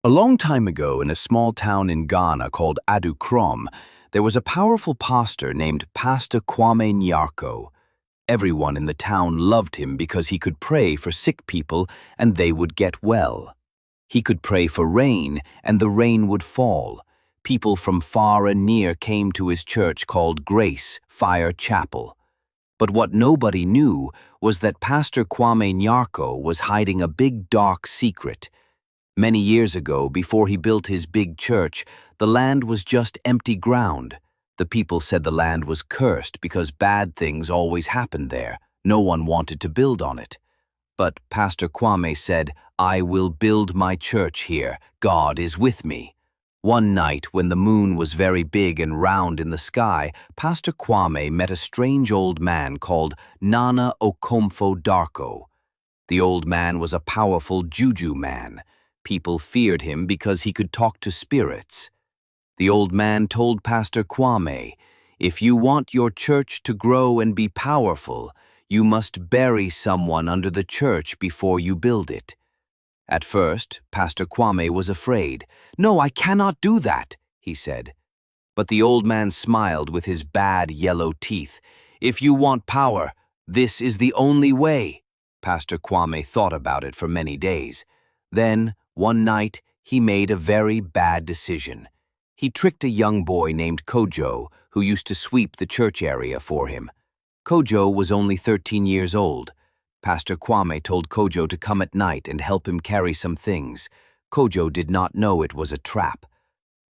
A long time ago, in a small town in Ghana called Adukrom, there was a powerful pastor named Pastor Kwame Nyarko. Everyone in the town loved him because he could pray for sick people and they would get well. He could pray for rain and the rain would fall. People from far and near came to his church called Grace Fire Chapel. But what nobody knew was that Pastor Kwame Nyarko was hiding a big dark secret. Many years ago, before he built his big church, the land was just empty ground. The people said the land was cursed because bad things always happened there. No one wanted to build on it. But Pastor Kwame said, "I will build my church here. God is with me." One night, when the moon was very big and round in the sky, Pastor Kwame met a strange old man called Nana Okomfo Darko. The old man was a powerful juju man. People feared him because he could talk to spirits. The old man told Pastor Kwame, "If you want your church to grow and be powerful, you must bury someone under the church before you build it." At first, Pastor Kwame was afraid. "No, I cannot do that," he said. But the old man smiled with his bad yellow teeth. "If you want power, this is the only way." Pastor Kwame thought about it for many days. Then, one night, he made a very bad decision. He tricked a young boy named Kojo, who used to sweep the church area for him. Kojo was only 13 years old. Pastor Kwame told Kojo to come at night and help him carry some things. Kojo did not know it was a trap.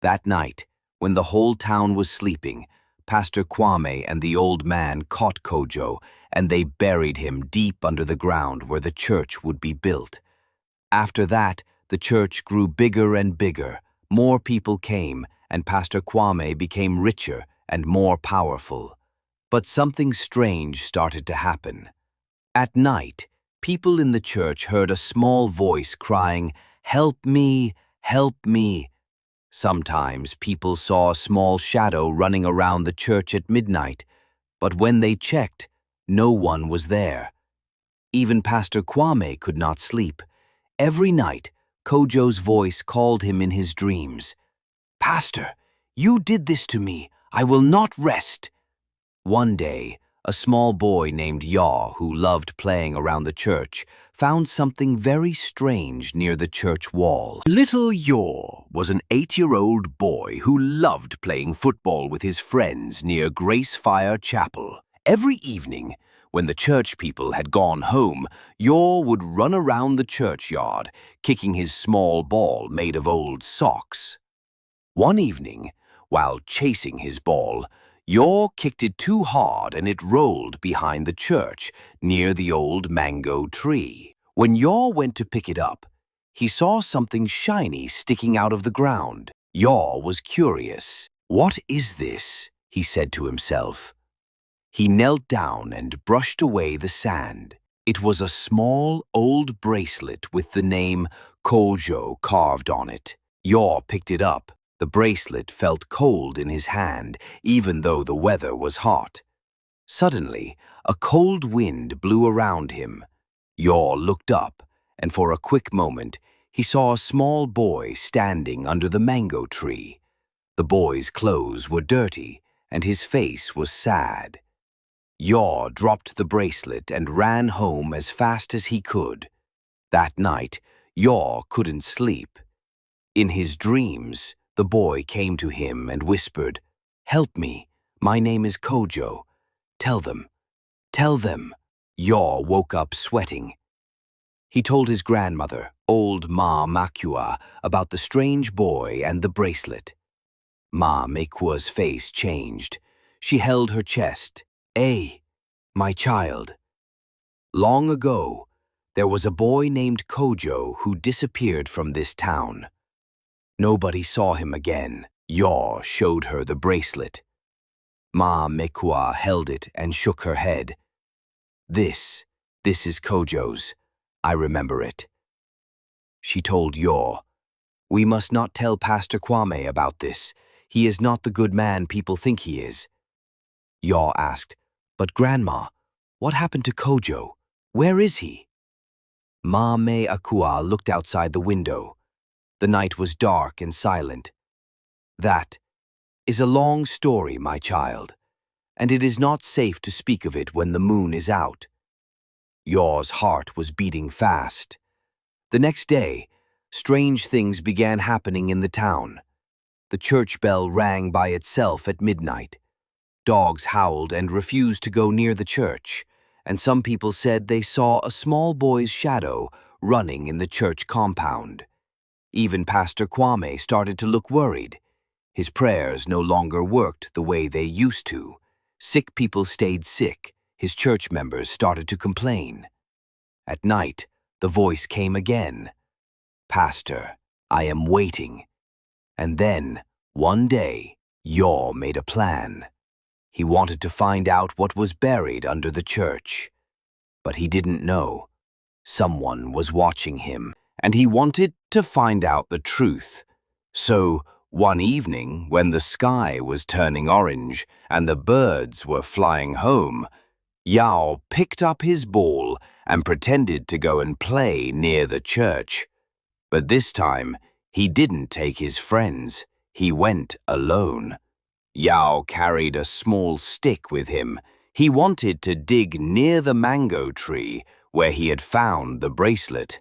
That night, when the whole town was sleeping, Pastor Kwame and the old man caught Kojo, and they buried him deep under the ground where the church would be built. After that, the church grew bigger and bigger. More people came, and Pastor Kwame became richer and more powerful. But something strange started to happen. At night, people in the church heard a small voice crying, "Help me, help me." Sometimes people saw a small shadow running around the church at midnight, but when they checked, no one was there. Even Pastor Kwame could not sleep. Every night, Kojo's voice called him in his dreams. "Pastor, you did this to me. I will not rest." One day, a small boy named Yaw, who loved playing around the church, found something very strange near the church wall. Little Yaw was an 8-year-old boy who loved playing football with his friends near Grace Fire Chapel. Every evening, when the church people had gone home, Yaw would run around the churchyard, kicking his small ball made of old socks. One evening, while chasing his ball, Yaw kicked it too hard and it rolled behind the church, near the old mango tree. When Yaw went to pick it up, he saw something shiny sticking out of the ground. Yaw was curious. "What is this?" he said to himself. He knelt down and brushed away the sand. It was a small, old bracelet with the name Kojo carved on it. Yaw picked it up. The bracelet felt cold in his hand, even though the weather was hot. Suddenly, a cold wind blew around him. Yaw looked up, and for a quick moment, he saw a small boy standing under the mango tree. The boy's clothes were dirty, and his face was sad. Yaw dropped the bracelet and ran home as fast as he could. That night, Yaw couldn't sleep. In his dreams, the boy came to him and whispered, "Help me, my name is Kojo. Tell them, tell them." Yaw woke up sweating. He told his grandmother, old Ma Makua, about the strange boy and the bracelet. Ma Mekua's face changed. She held her chest. "Eh, my child. Long ago, there was a boy named Kojo who disappeared from this town. Nobody saw him again." Yaw showed her the bracelet. Ma Mekua held it and shook her head. This is Kojo's. I remember it." She told Yaw, "We must not tell Pastor Kwame about this. He is not the good man people think he is." Yaw asked, "But Grandma, what happened to Kojo? Where is he?" Ma Me Akua looked outside the window. The night was dark and silent. That is a long story, my child, and it is not safe to speak of it when the moon is out. Yaw's heart was beating fast. The next day, strange things began happening in the town. The church bell rang by itself at midnight. Dogs howled and refused to go near the church, and some people said they saw a small boy's shadow running in the church compound. Even Pastor Kwame started to look worried. His prayers no longer worked the way they used to. Sick people stayed sick. His church members started to complain. At night, the voice came again. "Pastor, I am waiting." And then, one day, Yaw made a plan. He wanted to find out what was buried under the church. But he didn't know. Someone was watching him, and he wanted to find out the truth. So, one evening, when the sky was turning orange and the birds were flying home, Yao picked up his ball and pretended to go and play near the church. But this time, he didn't take his friends. He went alone. Yao carried a small stick with him. He wanted to dig near the mango tree where he had found the bracelet.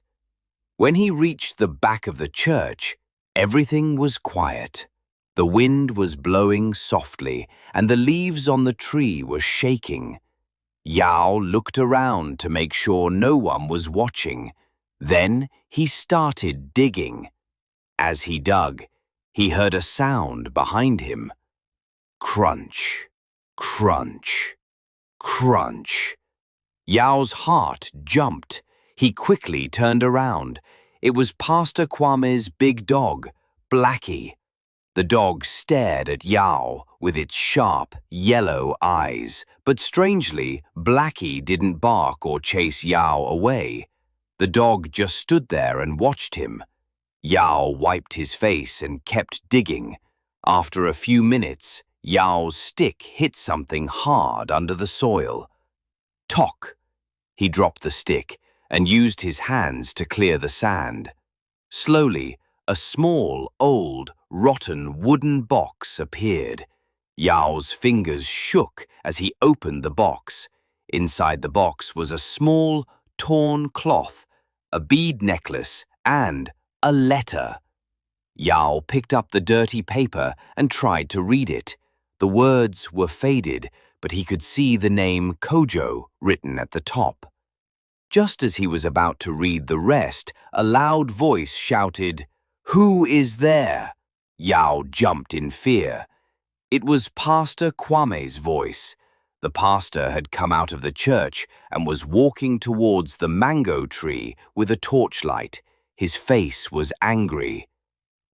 When he reached the back of the church, everything was quiet. The wind was blowing softly, and the leaves on the tree were shaking. Yao looked around to make sure no one was watching. Then he started digging. As he dug, he heard a sound behind him. Crunch, crunch, crunch. Yao's heart jumped. He quickly turned around. It was Pastor Kwame's big dog, Blackie. The dog stared at Yao with its sharp, yellow eyes, but strangely, Blackie didn't bark or chase Yao away. The dog just stood there and watched him. Yao wiped his face and kept digging. After a few minutes, Yao's stick hit something hard under the soil. Tock! He dropped the stick and used his hands to clear the sand. Slowly, a small, old, rotten wooden box appeared. Yao's fingers shook as he opened the box. Inside the box was a small, torn cloth, a bead necklace, and a letter. Yao picked up the dirty paper and tried to read it. The words were faded, but he could see the name Kojo written at the top. Just as he was about to read the rest, a loud voice shouted, "Who is there?" Yao jumped in fear. It was Pastor Kwame's voice. The pastor had come out of the church and was walking towards the mango tree with a torchlight. His face was angry.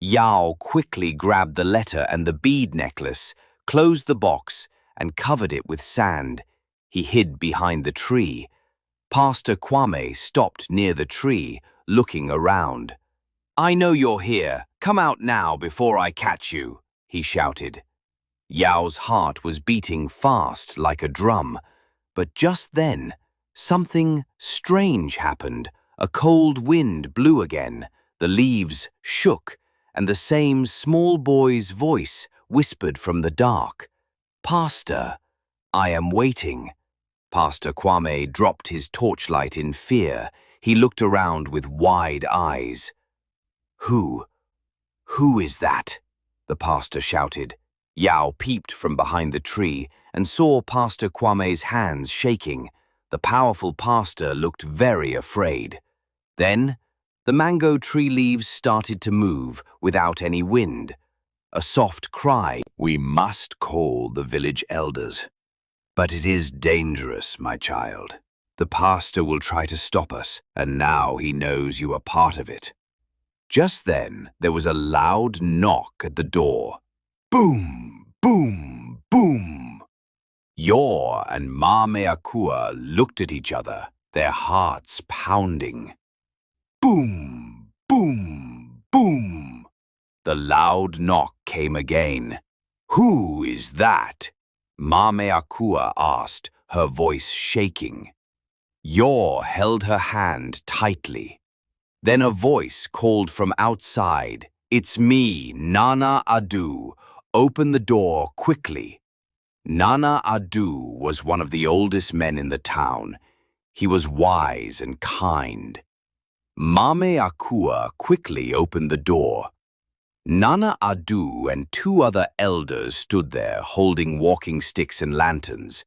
Yao quickly grabbed the letter and the bead necklace, closed the box, and covered it with sand. He hid behind the tree. Pastor Kwame stopped near the tree, looking around. "I know you're here. Come out now before I catch you," he shouted. Yao's heart was beating fast like a drum. But just then, something strange happened. A cold wind blew again. The leaves shook, and the same small boy's voice whispered from the dark, "Pastor, I am waiting." Pastor Kwame dropped his torchlight in fear. He looked around with wide eyes. Who is that?" the pastor shouted. Yao peeped from behind the tree and saw Pastor Kwame's hands shaking. The powerful pastor looked very afraid. Then, the mango tree leaves started to move without any wind. A soft cry, "We must call the village elders." "But it is dangerous, my child. The pastor will try to stop us, and now he knows you are part of it." Just then, there was a loud knock at the door. Boom, boom, boom. Yor and Mameakua looked at each other, their hearts pounding. Boom, boom, boom. The loud knock came again. "Who is that?" Mameakua asked, her voice shaking. Yor held her hand tightly. Then a voice called from outside, "It's me, Nana Adu. Open the door quickly." Nana Adu was one of the oldest men in the town. He was wise and kind. Mame Akua quickly opened the door. Nana Adu and two other elders stood there holding walking sticks and lanterns.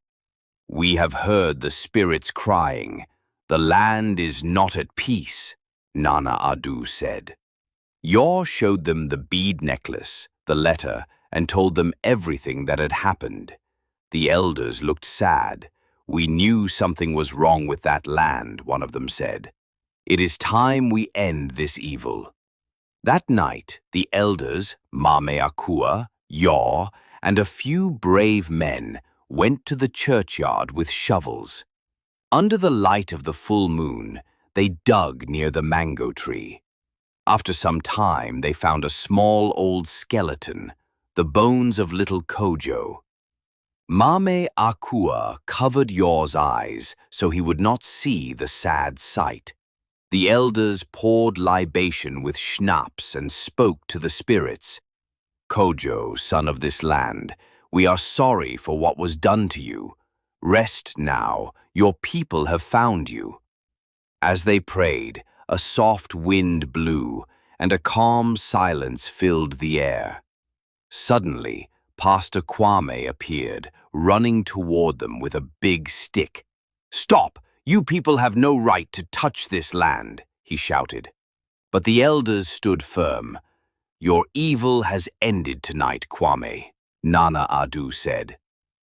"We have heard the spirits crying. The land is not at peace," Nana Adu said. Yor showed them the bead necklace, the letter, and told them everything that had happened. The elders looked sad. "We knew something was wrong with that land," one of them said. "It is time we end this evil." That night, the elders, Mame Akua, Yor, and a few brave men went to the churchyard with shovels. Under the light of the full moon, they dug near the mango tree. After some time, they found a small old skeleton, the bones of little Kojo. Mame Akua covered Yor's eyes so he would not see the sad sight. The elders poured libation with schnapps and spoke to the spirits. "Kojo, son of this land, we are sorry for what was done to you. Rest now, your people have found you." As they prayed, a soft wind blew, and a calm silence filled the air. Suddenly, Pastor Kwame appeared, running toward them with a big stick. "Stop! You people have no right to touch this land," he shouted. But the elders stood firm. "Your evil has ended tonight, Kwame," Nana Adu said.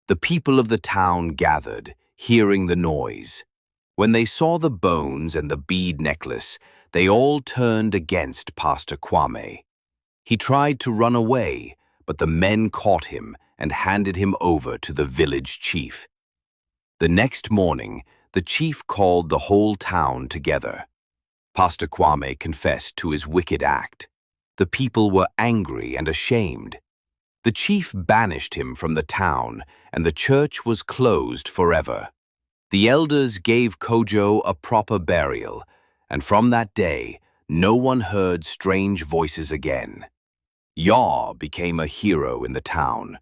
The people of the town gathered, hearing the noise. When they saw the bones and the bead necklace, they all turned against Pastor Kwame. He tried to run away, but the men caught him and handed him over to the village chief. The next morning, the chief called the whole town together. Pastor Kwame confessed to his wicked act. The people were angry and ashamed. The chief banished him from the town, and the church was closed forever. The elders gave Kojo a proper burial, and from that day, no one heard strange voices again. Yor became a hero in the town,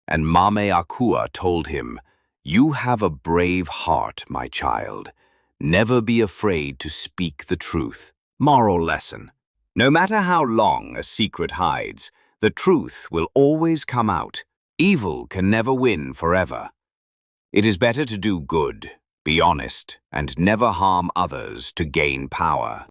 and Mame Akua told him, "You have a brave heart, my child. Never be afraid to speak the truth." Moral lesson: no matter how long a secret hides, the truth will always come out. Evil can never win forever. It is better to do good, be honest, and never harm others to gain power.